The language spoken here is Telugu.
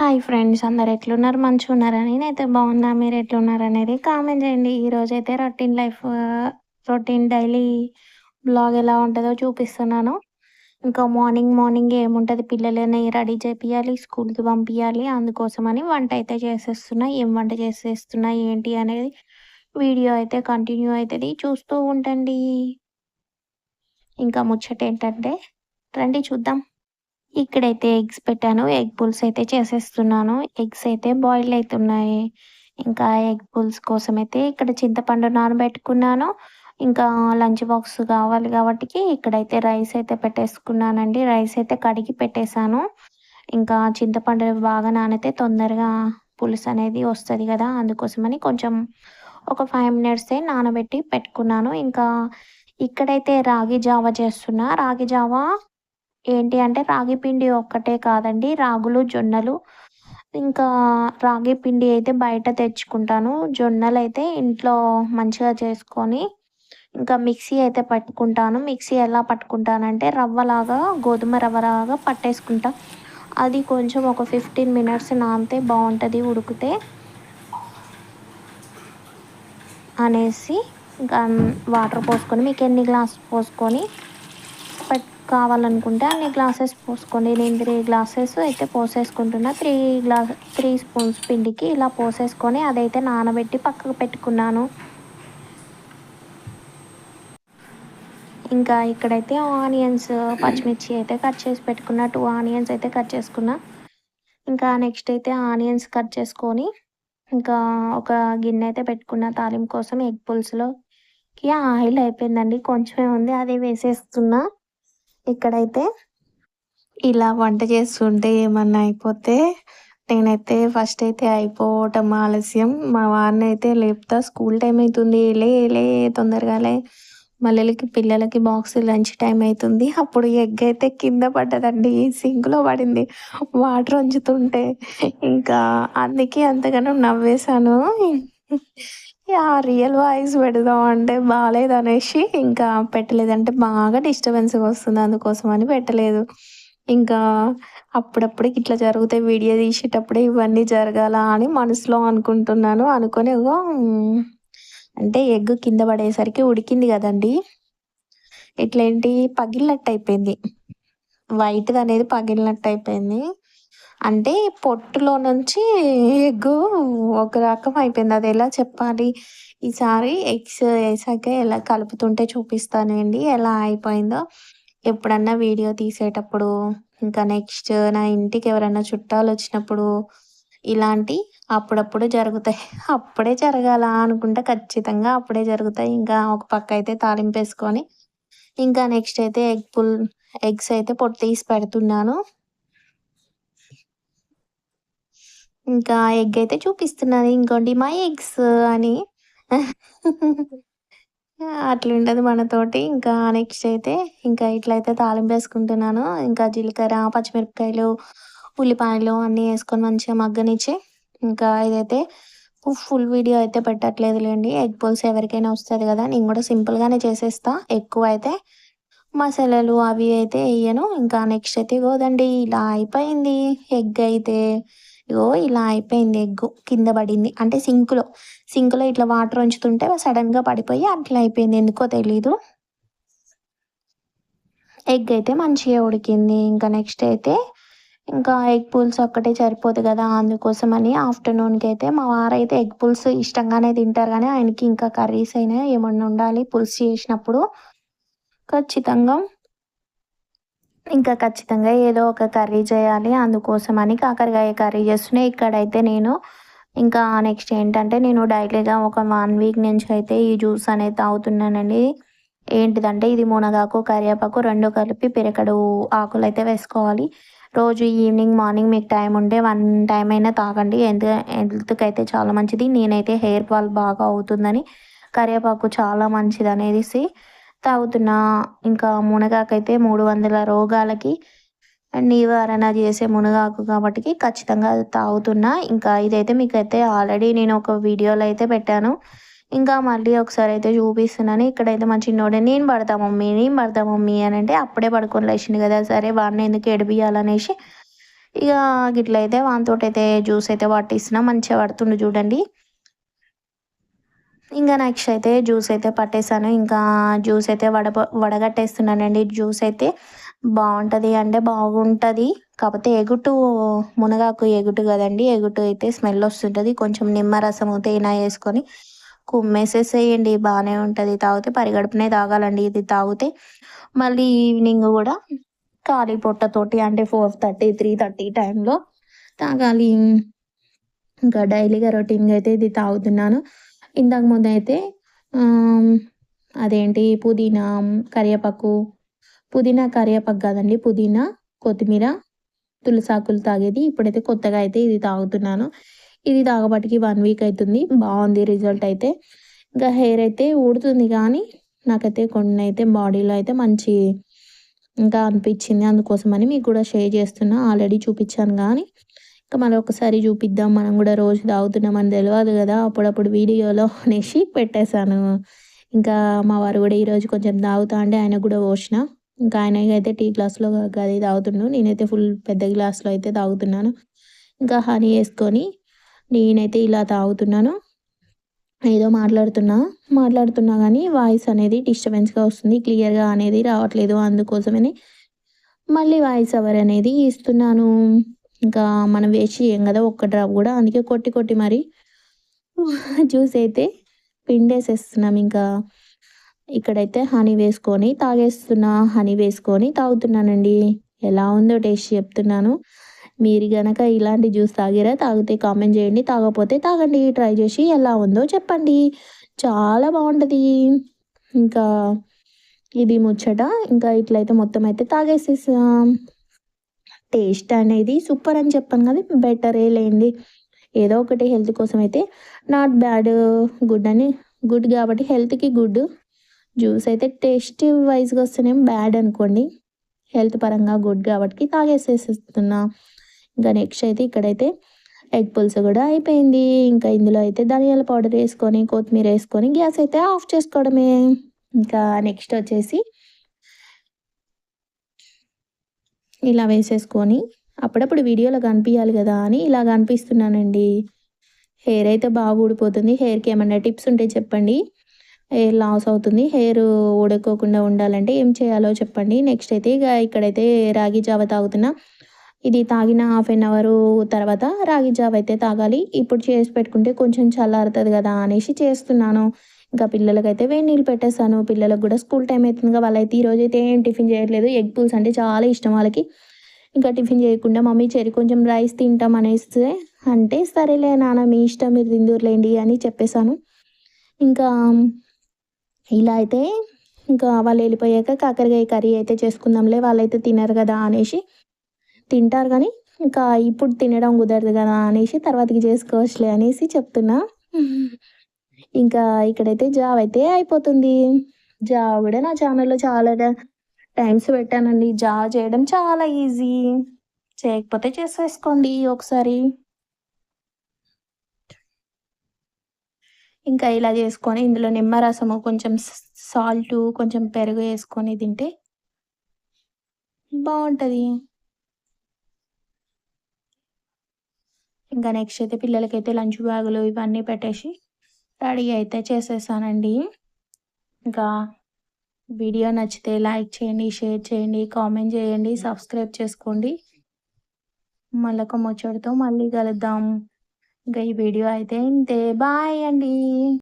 హాయ్ ఫ్రెండ్స్, అందరు ఎట్లున్నారు? మంచిగున్నారా? నేనైతే బాగున్నా. మీరు ఎట్లున్నారనేది కామెంట్ చేయండి. ఈరోజైతే routine life, routine daily blog ఎలా ఉంటుందో చూపిస్తున్నాను. ఇంకా మార్నింగ్ మార్నింగ్ ఏముంటుంది, పిల్లలని రెడీ చేపియాలి, స్కూల్కి పంపించాలి. అందుకోసమని వంట అయితే చేసేస్తున్నా. ఏం వంట చేసేస్తున్నా ఏంటి అనేది వీడియో అయితే కంటిన్యూ అవుతుంది, చూస్తూ ఉండండి. ఇంకా ముచ్చట ఏంటంటే రండి చూద్దాం. ఇక్కడైతే ఎగ్స్ పెట్టాను. ఎగ్ పులుసు అయితే చేసేస్తున్నాను. ఎగ్స్ అయితే బాయిల్ అయితున్నాయి. ఇంకా ఎగ్ పులుసు కోసమైతే ఇక్కడ చింతపండు నానబెట్టుకున్నాను. ఇంకా లంచ్ బాక్స్ కావాలి కాబట్టికి ఇక్కడైతే రైస్ అయితే పెట్టేసుకున్నానండి. రైస్ అయితే కడిగి పెట్టేశాను. ఇంకా చింతపండు బాగా నానితే తొందరగా పులుసు అనేది వస్తది కదా! అందుకోసమని కొంచెం ఒక 5 మినిట్సే నానబెట్టి పెట్టుకున్నాను. ఇంకా ఇక్కడైతే రాగి జావ చేస్తున్నా. రాగి జావ ఏంటి అంటే రాగి పిండి ఒక్కటే కాదండి. రాగులు, జొన్నలు, ఇంకా రాగి పిండి అయితే బయట తెచ్చుకుంటాను. జొన్నలైతే ఇంట్లో మంచిగా చేసుకొని ఇంకా మిక్సీ అయితే పట్టుకుంటాను. మిక్సీ ఎలా పట్టుకుంటానంటే రవ్వలాగా, గోధుమ రవ్వలాగా పట్టేసుకుంటా. అది కొంచెం ఒక 15 మినిట్స్ నానితే బావుంటది ఉడికితే అనేసి ఇంకా వాటర్ పోసుకొని మీకెన్ని గ్లాసులు పోసుకొని కావాలనుకుంటే అన్ని గ్లాసెస్ పోసుకోండి. నేను 3 గ్లాసెస్ అయితే పోసేసుకుంటున్నా. 3 స్పూన్స్ పిండికి ఇలా పోసేసుకొని అదైతే నానబెట్టి పక్కకు పెట్టుకున్నాను. ఇంకా ఇక్కడైతే ఆనియన్స్, పచ్చిమిర్చి అయితే కట్ చేసి పెట్టుకున్నా. 2 ఆనియన్స్ అయితే కట్ చేసుకున్నా. ఇంకా నెక్స్ట్ అయితే ఆనియన్స్ కట్ చేసుకొని ఇంకా ఒక గిన్నె అయితే పెట్టుకున్న తాలింపు కోసం. ఎగ్ పులుసులోకి ఆయిల్ అయిపోయిందండి, కొంచెమే ఉంది, అదే వేసేస్తున్నా. ఇక్కడైతే ఇలా వంట చేస్తుంటే ఏమన్నా అయిపోతే నేనైతే ఫస్ట్ అయితే అయిపోవటం ఆలస్యం. మా వారినైతే లేపుతా, స్కూల్ టైం అవుతుంది, లే లే తొందరగా లే, మళ్ళీకి పిల్లలకి బాక్స్ లంచ్ టైం అవుతుంది. అప్పుడు ఎగ్ అయితే కింద పడ్డదండి, సింక్లో పడింది వాటర్ వంచుతుంటే. ఇంకా అందుకే అంతగానో నవ్వేశాను. ఆ రియల్ వాయిస్ పెడదాం అంటే బాగాలేదనేసి ఇంకా పెట్టలేదు. అంటే బాగా డిస్టర్బెన్స్గా వస్తుంది, అందుకోసం అని పెట్టలేదు. ఇంకా అప్పుడప్పుడు ఇట్లా జరుగుతాయి, వీడియో తీసేటప్పుడే ఇవన్నీ జరగాల అని మనసులో అనుకుంటున్నాను. అనుకొని అంటే ఎగ్ కింద పడేసరికి ఉడికింది కదండి, ఇట్లేంటి పగిలినట్టు అయిపోయింది. వైట్‌ది అనేది పగిలినట్టు అయిపోయింది. అంటే పొట్టులో నుంచి ఎగ్గు ఒక రకం అయిపోయింది. అది ఎలా చెప్పాలి? ఈసారి ఎగ్స్ ఏసాక ఎలా కలుపుతుంటే చూపిస్తానండి ఎలా అయిపోయిందో. ఎప్పుడన్నా వీడియో తీసేటప్పుడు, ఇంకా నెక్స్ట్ నా ఇంటికి ఎవరైనా చుట్టాలొచ్చినప్పుడు ఇలాంటి అప్పుడప్పుడు జరుగుతాయి. అప్పుడే జరగాల అనుకుంటే ఖచ్చితంగా అప్పుడే జరుగుతాయి. ఇంకా ఒక పక్క అయితే తాలింపేసుకొని, ఇంకా నెక్స్ట్ అయితే ఎగ్స్ అయితే పొట్టు తీసి పెడుతున్నాను. ఇంకా ఎగ్ అయితే చూపిస్తున్నాను. ఇంకోండి మై ఎగ్స్ అని. అట్లుంటది మనతోటి. ఇంకా నెక్స్ట్ అయితే ఇంకా ఇట్లయితే తాలింపేసుకుంటున్నాను. ఇంకా జీలకర్ర, పచ్చిమిరపకాయలు, ఉల్లిపాయలు అన్నీ యేసుకొని మంచిగా మగ్గనిచ్చి, ఇంకా ఇదైతే ఫుల్ వీడియో అయితే పెట్టట్లేదులేండి. ఎగ్ పులుసు ఎవరికైనా వస్తది కదా! నేను కూడా సింపుల్‌గానే చేసేస్తా. ఎక్కువైతే మసాలాలు అవి అయితే ఎయ్యను. ఇంకా నెక్స్ట్ అయితే ఇగోదండి ఇలా అయిపోయింది ఎగ్ అయితే. ఇగో ఇలా అయిపోయింది ఎగ్గు. కింద పడింది. అంటే సింక్‌లో ఇట్లా వాటర్ ఉంచుతుంటే సడెన్‌గా పడిపోయి అట్లా అయిపోయింది. ఎందుకో తెలీదు. ఎగ్ అయితే మంచిగా ఉడికింది. ఇంకా నెక్స్ట్ అయితే ఇంకా ఎగ్ పులుసు ఒక్కటే సరిపోదు కదా! అందుకోసమని ఆఫ్టర్‌నూన్‌కి అయితే మా వారైతే ఎగ్ పులుసు ఇష్టంగానే తింటారు గానీ, ఆయనకి ఇంకా కర్రీస్ అయినా ఏమన్నా ఉండాలి పులుసు చేసినప్పుడు. ఖచ్చితంగా ఖచ్చితంగా ఏదో ఒక కర్రీ చేయాలి. అందుకోసమని కాకరకాయ కర్రీ చేస్తున్నా. ఇక్కడైతే నేను ఇంకా నెక్స్ట్ ఏంటంటే నేను డైలీగా ఒక 1 వీక్ నుంచి అయితే ఈ జ్యూస్ అనేది తాగుతున్నానండి. ఏంటిదంటే ఇది మునగాకు, కరివేపాకు 2 కలిపి పిరికెడు ఆకులైతే వేసుకోవాలి. రోజు ఈవినింగ్, మార్నింగ్ మీకు టైం ఉంటే 1 టైమ్ అయినా తాగండి. హెల్త్‌కైతే చాలా మంచిది. నేనైతే హెయిర్ ఫాల్ బాగా అవుతుందని కరివేపాకు చాలా మంచిదనేసి తాగుతున్నా. ఇంకా మునగాకైతే 300 రోగాలకి నివారణ చేసే మునగాకు కాబట్టికి ఖచ్చితంగా అది తాగుతున్నా. ఇంకా ఇదైతే మీకైతే ఆల్రెడీ నేను ఒక వీడియోలో అయితే పెట్టాను. ఇంకా మళ్ళీ ఒకసారి అయితే చూపిస్తున్నాను. ఇక్కడైతే మా చిన్నోడు నేను పడతా మమ్మీ, నేను పడతా మమ్మీ అనంటే అప్పుడే పడుకొని లేచిండు కదా! సరే వాడిని ఎందుకు ఏడిపియాలనేసి ఇక గిట్లయితే వానితోటైతే జ్యూస్ అయితే పట్టిస్తున్నా. మంచిగా పడుతుండు చూడండి. ఇంకా నెక్స్ట్ అయితే జ్యూస్ అయితే పట్టేసాను. ఇంకా జ్యూస్ అయితే వడగట్టేస్తున్నానండి. జ్యూస్ అయితే బాగుంటుంది అంటే బాగుంటుంది. కాకపోతే ఎగుటు మునగాకు ఎగుటు కదండి. ఎగుటు అయితే స్మెల్ వస్తుంటుంది. కొంచెం నిమ్మరసము తేనె వేసుకొని కుమ్మేసేసేయండి, బాగానే ఉంటుంది. తాగితే పరిగడుపునే తాగాలండి ఇది తాగితే. మళ్ళీ ఈవినింగ్ కూడా ఖాళీ పొట్టతోటి అంటే 4:30, 3:30 టైంలో తాగాలి. ఇంకా డైలీగా రొటీన్గా అయితే ఇది తాగుతున్నాను. ఇంతకు ముందు అయితే అదేంటి పుదీనా, కరివేపాకు, పుదీనా కరివేపాకు కాదండి, పుదీనా, కొత్తిమీర, తులసాకులు తాగేది. ఇప్పుడైతే కొత్తగా అయితే ఇది తాగుతున్నాను. ఇది తాగబట్టికి 1 వీక్ అవుతుంది. బాగుంది రిజల్ట్ అయితే. ఇంకా హెయిర్ అయితే ఊడుతుంది కానీ నాకైతే కొన్ని అయితే బాడీలో అయితే మంచి ఇంకా అనిపించింది. అందుకోసమని మీకు కూడా షేర్ చేస్తున్నా. ఆల్రెడీ చూపించాను కానీ ఇంకా మళ్ళీ ఒకసారి చూపిద్దాం, మనం కూడా రోజు తాగుతున్నామని తెలియదు కదా అప్పుడప్పుడు వీడియోలో అనేసి పెట్టేశాను. ఇంకా మా వారు కూడా ఈరోజు కొంచెం తాగుతా అంటే ఆయన కూడా పోసిన. ఇంకా ఆయన అయితే టీ గ్లాస్లో గది తాగుతుండు, నేనైతే ఫుల్ పెద్ద గ్లాస్లో అయితే తాగుతున్నాను. ఇంకా హనీ వేసుకొని నేనైతే ఇలా తాగుతున్నాను. ఏదో మాట్లాడుతున్నా కానీ వాయిస్ అనేది డిస్టర్బెన్స్గా వస్తుంది, క్లియర్గా అనేది రావట్లేదు. అందుకోసమని మళ్ళీ వాయిస్ ఓవర్ అనేది ఇస్తున్నాను. ఇంకా మనం వేస్ట్ చేయం కదా ఒక్క డ్రాప్ కూడా, అందుకే కొట్టి కొట్టి మరి జ్యూస్ అయితే పిండేసేస్తున్నాం. ఇంకా ఇక్కడైతే హనీ వేసుకొని హనీ వేసుకొని తాగుతున్నానండి. ఎలా ఉందో టేస్ట్ చెప్తున్నాను. మీరు గనక ఇలాంటి జ్యూస్ తాగితే కామెంట్ చేయండి, తాగకపోతే తాగండి, ట్రై చేసి ఎలా ఉందో చెప్పండి. చాలా బాగుంటుంది. ఇంకా ఇది ముచ్చట. ఇంకా ఇట్లయితే మొత్తం అయితే తాగేసేసాం. టేస్ట్ అనేది సూపర్ అని చెప్పాను కదా, బెటరే లేండి. ఏదో ఒకటి హెల్త్ కోసం అయితే నాట్ బ్యాడ్, గుడ్ కాబట్టి హెల్త్కి గుడ్. జ్యూస్ అయితే టేస్ట్ వైజ్గా వస్తేనేమో బ్యాడ్ అనుకోండి, హెల్త్ పరంగా గుడ్ కాబట్టి తాగేసేస్తున్నా. ఇంకా నెక్స్ట్ అయితే ఇక్కడైతే ఎగ్ పులుసు కూడా అయిపోయింది. ఇంకా ఇందులో అయితే ధనియాల పౌడర్ వేసుకొని కొత్తిమీర వేసుకొని గ్యాస్ అయితే ఆఫ్ చేసుకోవడమే. ఇంకా నెక్స్ట్ వచ్చేసి ఇలా వేసేసుకొని అప్పుడప్పుడు వీడియోలో కనిపించాలి కదా అని ఇలా కనిపిస్తున్నానండి. హెయిర్ అయితే బాగా ఊడిపోతుంది. హెయిర్కి ఏమన్నా టిప్స్ ఉంటే చెప్పండి. హెయిర్ లాస్ అవుతుంది. హెయిర్ ఊడుకోకుండా ఉండాలంటే ఏం చేయాలో చెప్పండి. నెక్స్ట్ అయితే ఇక ఇక్కడైతే రాగి జావ తాగుతున్నా. ఇది తాగిన 1/2 అవర్ తర్వాత రాగి జావ అయితే తాగాలి. ఇప్పుడు చేసి పెట్టుకుంటే కొంచెం చల్లారుతుంది కదా అనేసి చేస్తున్నాను. ఇంకా పిల్లలకైతే వేడి నీళ్ళు పెట్టేస్తాను. పిల్లలకు కూడా స్కూల్ టైం అవుతుందిగా, వాళ్ళైతే ఈరోజు అయితే ఏం టిఫిన్ చేయట్లేదు. ఎగ్ పుల్స్ అంటే చాలా ఇష్టం వాళ్ళకి. ఇంకా టిఫిన్ చేయకుండా మమ్మీ కొంచెం రైస్ తింటాం అనేస్తే అంటే సరేలే నాన్న మీ ఇష్టం, మీరు తిందురులేండి అని చెప్పేశాను. ఇంకా ఇలా అయితే ఇంకా వాళ్ళు వెళ్ళిపోయాక కాకరకాయ కర్రీ అయితే చేసుకుందాంలే, వాళ్ళైతే తినరు కదా అనేసి, తింటారు కానీ ఇంకా ఇప్పుడు తినడం కుదరదు కదా అనేసి తర్వాతకి చేసుకోవచ్చులే అనేసి చెప్తున్నా. ఇంకా ఇక్కడైతే జాబ్ అయితే అయిపోతుంది. జాబ్ కూడా నా ఛానల్లో చాలా టైమ్స్ పెట్టానండి. జాబ్ చేయడం చాలా ఈజీ, చేయకపోతే చేసేసుకోండి ఒకసారి. ఇంకా ఇలా చేసుకొని ఇందులో నిమ్మరసము, కొంచెం సాల్ట్, కొంచెం పెరుగు వేసుకొని తింటే బాగుంటుంది. ఇంకా నెక్స్ట్ అయితే పిల్లలకైతే లంచ్ బ్యాగులు ఇవన్నీ పెట్టేసి రెడీ అయితే చేసేసానండి. ఇంకా వీడియో నచ్చితే లైక్ చేయండి, షేర్ చేయండి, కామెంట్ చేయండి, సబ్స్క్రైబ్ చేసుకోండి. మళ్ళొక ముచ్చటతో మళ్ళీ కలుద్దాం. ఇంకా ఈ వీడియో అయితే ఇంతే. బాయ్ అండి.